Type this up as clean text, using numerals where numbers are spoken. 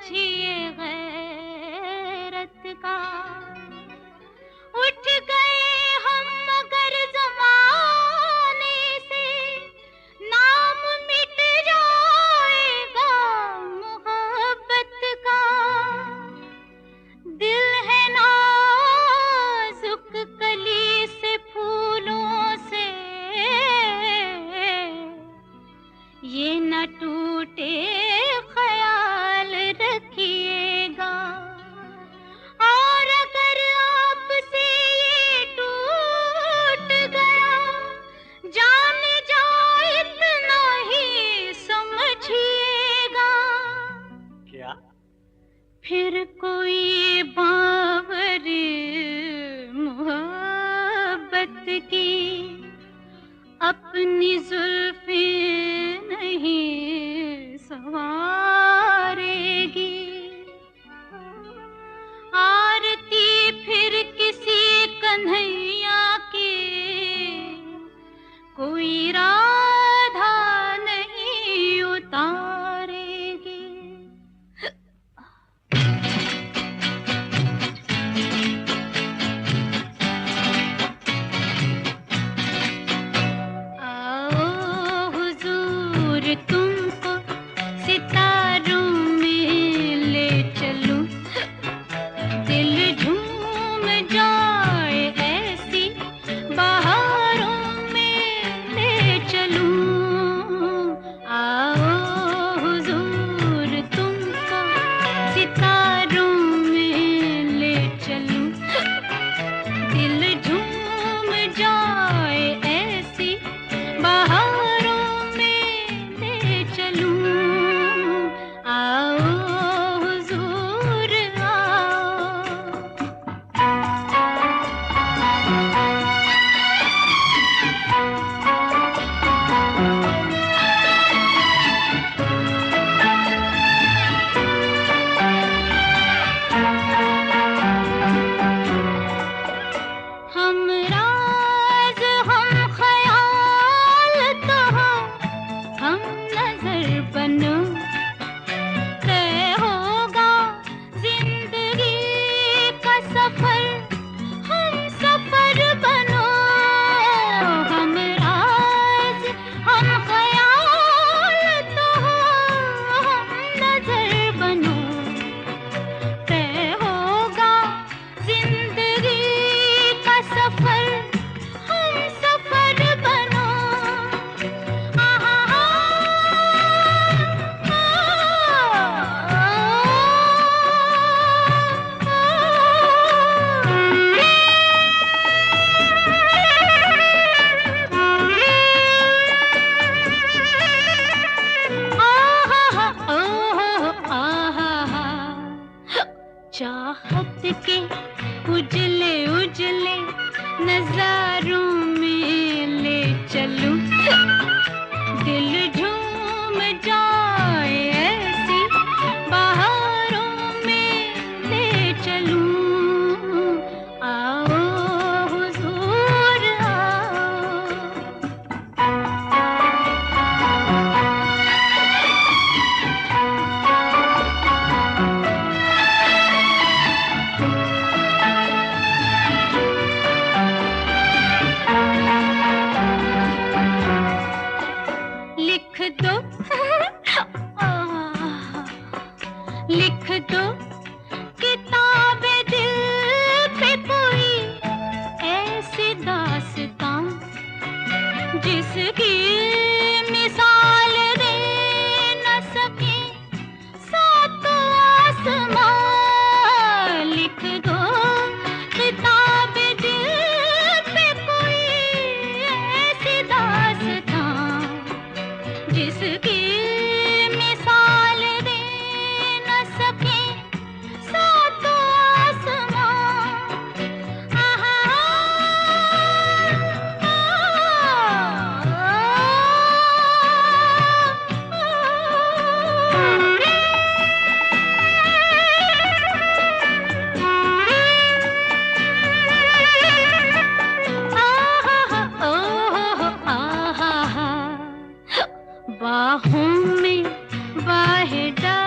समझिए गैरत का। उठ गए हम मगर ज़माने से, नाम मिट जाएगा मोहब्बत का। दिल है नाजुक कली से फूलों से, ये न टूटे ख्याल रखिएगा। और अगर आपसे ये टूट गया, जाने जाए इतना ही समझिएगा। क्या? फिर कोई बावर मोहब्बत की अपनी जुल्फे नहीं सवारेगी। आरती फिर किसी कन्हैया की कोई राधा नहीं उतारेगी। तुमको सितारों में ले चलूं, दिल झूम जाए ऐसी बहारों में ले चलूं। आओ हुजूर तुमको सितारों में ले चलूं, दिल झूम जाए ऐसी बहारों चाहत के उजले उजले नजारों में ले चलूं, दिल झूम जाए ऐसी बहारों में ले चलूं। आओ हुजूर लिख दो किताबे दिल पे कोई ऐसी दास्तां, जिसकी मिसाल दे न सके सातों आसमां। लिख दो किताबे दिल पे कोई ऐसी दास्तां, जिसकी बाहों में बाहें डाल